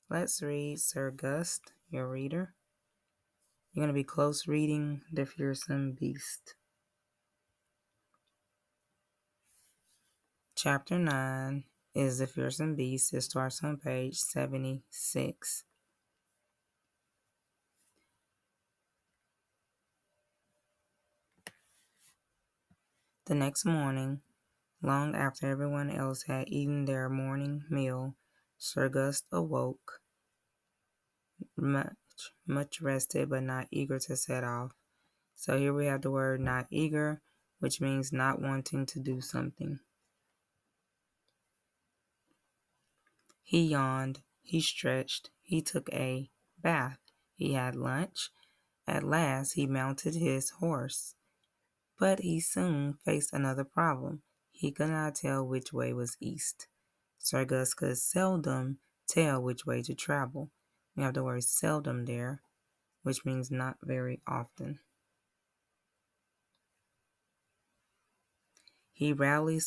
Let's read Sir Gust, your reader. You're going to be close reading The Fearsome Beast. Chapter 9 is The Fearsome Beast. It starts on page 76. The next morning, long after everyone else had eaten their morning meal, Sir Gust awoke, much rested but not eager to set off. So here we have the word not eager, which means not wanting to do something. He yawned, he stretched, he took a bath, he had lunch. At last he mounted his horse. But he soon faced another problem. He could not tell which way was east. Sir Gus could seldom tell which way to travel. We have the word seldom there, which means not very often. He rarely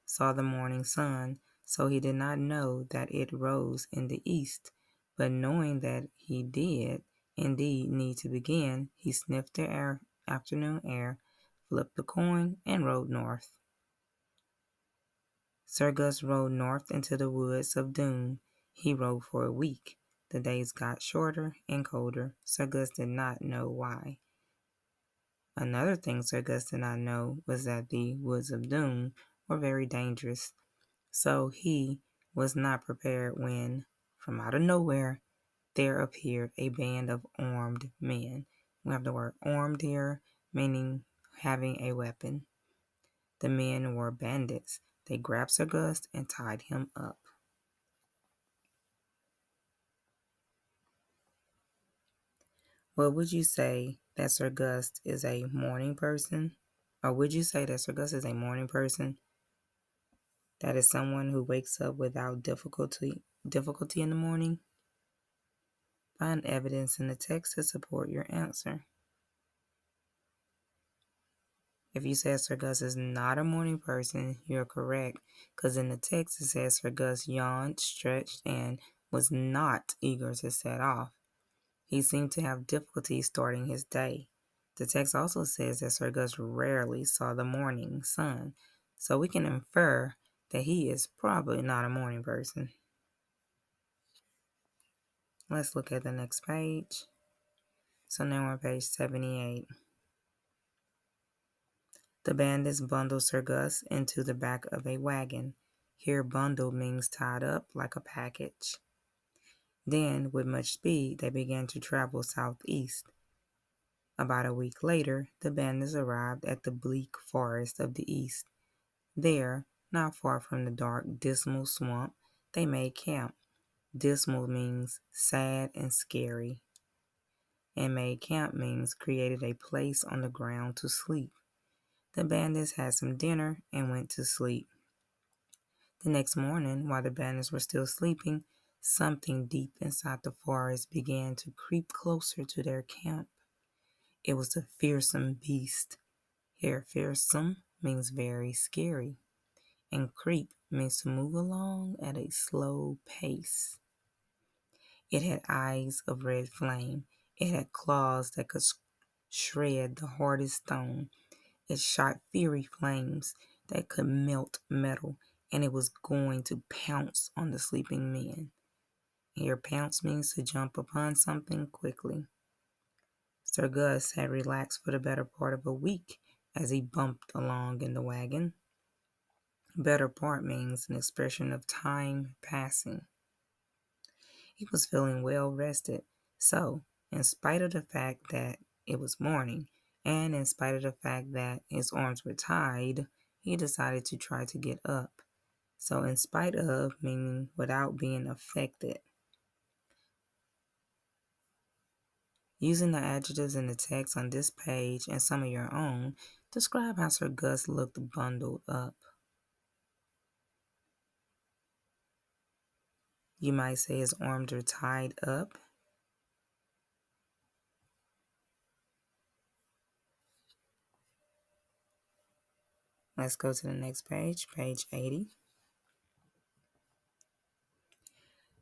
saw the morning sun, so he did not know that it rose in the east. But knowing that he did indeed need to begin, he sniffed the afternoon air, flipped the coin, and rode north. Sir Gus rode north into the woods of Doom. He rode for a week. The days got shorter and colder. Sir Gus did not know why. Another thing Sir Gus did not know was that the woods of Doom were very dangerous. So he was not prepared when, from out of nowhere, there appeared a band of armed men. We have the word armed here, meaning having a weapon. The men were bandits. They grabbed Sir Gus and tied him up. Well, would you say that Sir Gus is a morning person? Or would you say that Sir Gus is a morning person? That is someone who wakes up without difficulty in the morning? Find evidence in the text to support your answer. If you said Sir Gus is not a morning person, you're correct, because in the text it says Sir Gus yawned, stretched, and was not eager to set off. He seemed to have difficulty starting his day. The text also says that Sir Gus rarely saw the morning sun, so we can infer that he is probably not a morning person. Let's look at the next page. So now we're on page 78. The bandits bundled Sir Gus into the back of a wagon. Here, bundle means tied up like a package. Then, with much speed, they began to travel southeast. About a week later, the bandits arrived at the bleak forest of the east. There, not far from the dark, dismal swamp, they made camp. Dismal means sad and scary, and made camp means created a place on the ground to sleep. The bandits had some dinner and went to sleep. The next morning, while the bandits were still sleeping, something deep inside the forest began to creep closer to their camp. It was a fearsome beast. Here, fearsome means very scary, and creep means to move along at a slow pace. It had eyes of red flame. It had claws that could shred the hardest stone. It shot fiery flames that could melt metal, and it was going to pounce on the sleeping men. Here, pounce means to jump upon something quickly. Sir Gus had relaxed for the better part of a week as he bumped along in the wagon. Better part means an expression of time passing. He was feeling well rested, so, in spite of the fact that it was morning, and in spite of the fact that his arms were tied, he decided to try to get up. So, in spite of meaning without being affected. Using the adjectives in the text on this page and some of your own, describe how Sir Gus looked bundled up. You might say his arms are tied up. Let's go to the next page, page 80.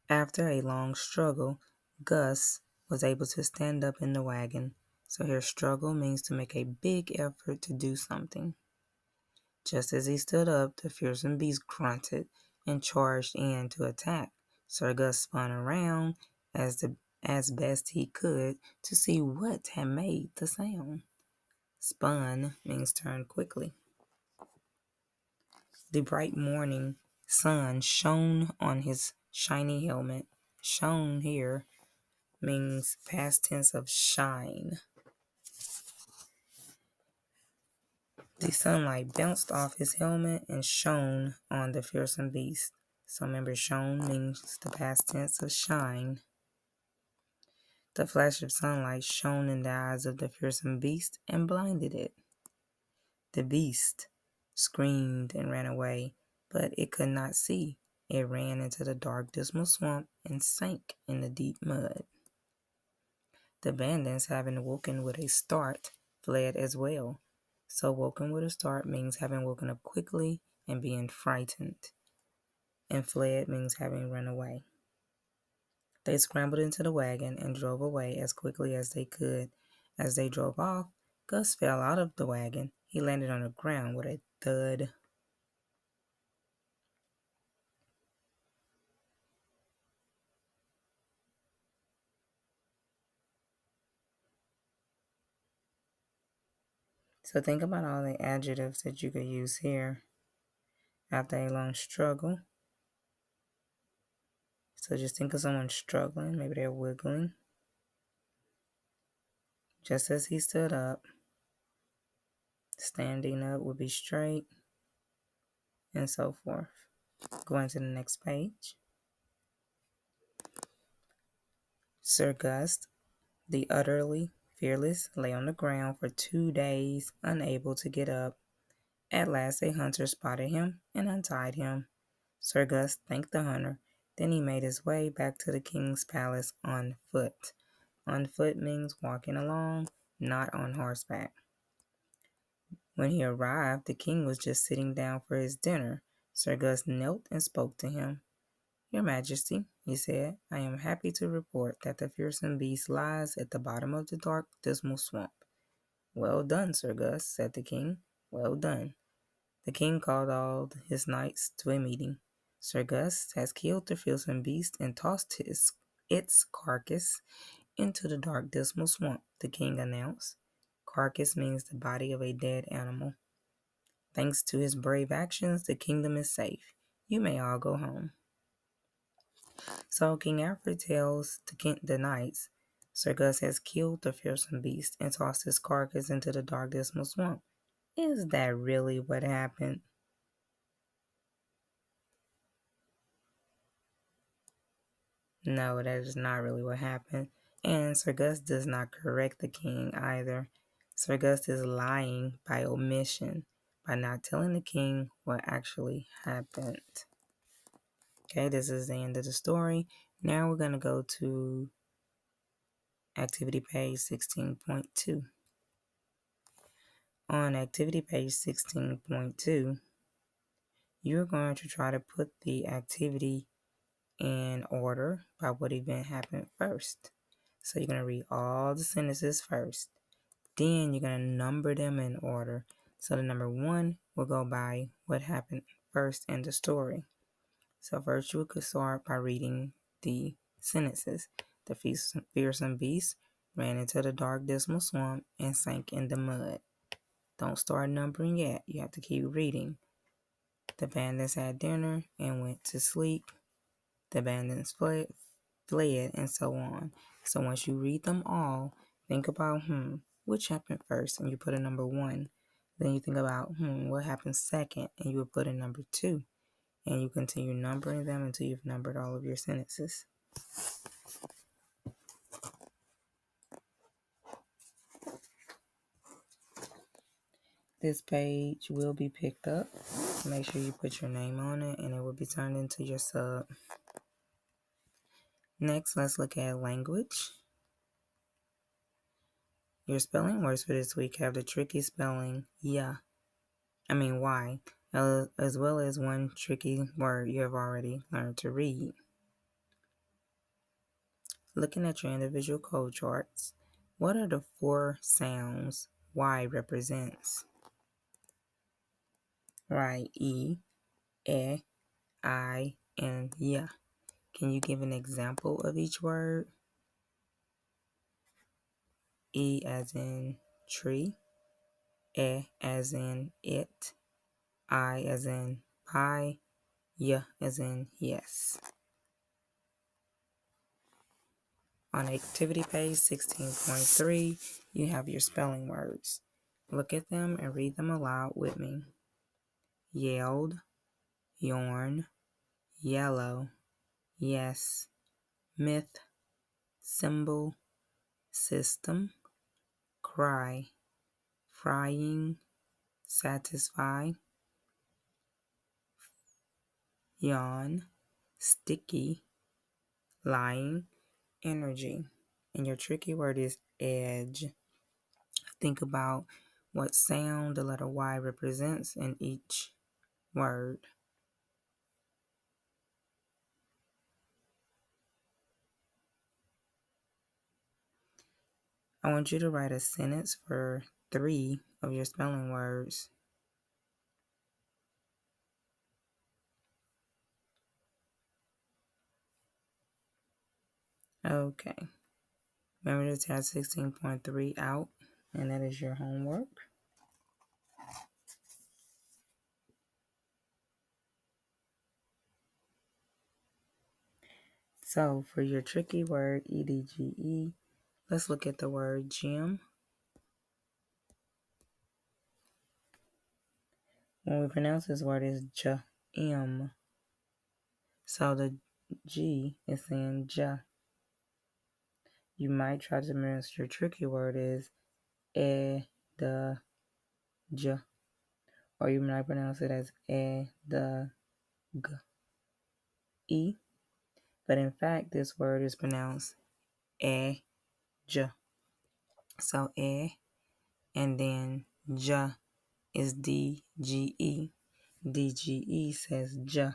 After a long struggle, Gus was able to stand up in the wagon. So here, struggle means to make a big effort to do something. Just as he stood up, the fearsome beast grunted and charged in to attack. Sir Gus spun around as best he could to see what had made the sound. Spun means turn quickly. The bright morning sun shone on his shiny helmet. Shone here means past tense of shine. The sunlight bounced off his helmet and shone on the fearsome beast. So remember, shone means the past tense of shine. The flash of sunlight shone in the eyes of the fearsome beast and blinded it. The beast screamed and ran away, but it could not see. It ran into the dark, dismal swamp and sank in the deep mud. The bandits, having woken with a start, fled as well. So, woken with a start means having woken up quickly and being frightened, and fled means having run away. They scrambled into the wagon and drove away as quickly as they could. As they drove off, Gus fell out of the wagon. He landed on the ground with a thud. So think about all the adjectives that you could use here after a long struggle. So just think of someone struggling. Maybe they're wiggling. Just as he stood up, standing up would be straight, and so forth. Going to the next page. Sir Gus, the utterly fearless, lay on the ground for 2 days, unable to get up. At last a hunter spotted him and untied him. Sir Gus thanked the hunter. Then he made his way back to the king's palace on foot. On foot means walking along, not on horseback. When he arrived, the king was just sitting down for his dinner. Sir Gus knelt and spoke to him. Your Majesty, he said, I am happy to report that the fearsome beast lies at the bottom of the dark, dismal swamp. Well done, Sir Gus, said the king. Well done. The king called all his knights to a meeting. Sir Gus has killed the fearsome beast and tossed its carcass into the dark, dismal swamp, the king announced. Carcass means the body of a dead animal. Thanks to his brave actions, the kingdom is safe. You may all go home. So King Alfred tells the knights, Sir Gus has killed the fearsome beast and tossed his carcass into the dark, dismal swamp. Is that really what happened? No, that is not really what happened. And Sir Gus does not correct the king either. Sir Gus is lying by omission, by not telling the king what actually happened. Okay, this is the end of the story. Now we're going to go to activity page 16.2. On activity page 16.2, you're going to try to put the activity in order by what event happened first. So you're going to read all the sentences first. Then you're going to number them in order. So the number 1 will go by what happened first in the story. So first you could start by reading the sentences. The fearsome beast ran into the dark, dismal swamp and sank in the mud. Don't start numbering yet. You have to keep reading. The bandits had dinner and went to sleep. The bandits fled, and so on. So once you read them all, think about, which happened first, and you put a number 1. Then you think about, what happened second, and you would put a number 2. And you continue numbering them until you've numbered all of your sentences. This page will be picked up. Make sure you put your name on it, and it will be turned into your sub. Next, let's look at language. Your spelling words for this week have the tricky spelling Y, as well as one tricky word you have already learned to read. Looking at your individual code charts, what are the four sounds Y represents? Right, E, I, and Y. Can you give an example of each word? E as in tree, as in it, I as in pie, Y as in yes. On activity page 16.3, you have your spelling words. Look at them and read them aloud with me. Yelled, yarn, yellow, yes, myth, symbol, system, cry, frying, satisfy, yawn, sticky, lying, energy. And your tricky word is edge. Think about what sound the letter Y represents in each word. I want you to write a sentence for 3 of your spelling words. Okay. Remember to test 16.3 out, and that is your homework. So for your tricky word, EDGE, let's look at the word gym. When we pronounce this word is J-M. So the G is saying J. You might try to pronounce your tricky word is the J. Or you might pronounce it as the G. E. But in fact, this word is pronounced J. So and then J is DGE. DGE says J.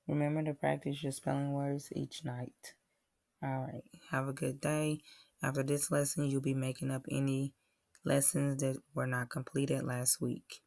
Remember to practice your spelling words each night. All right. Have a good day. After this lesson, you'll be making up any lessons that were not completed last week.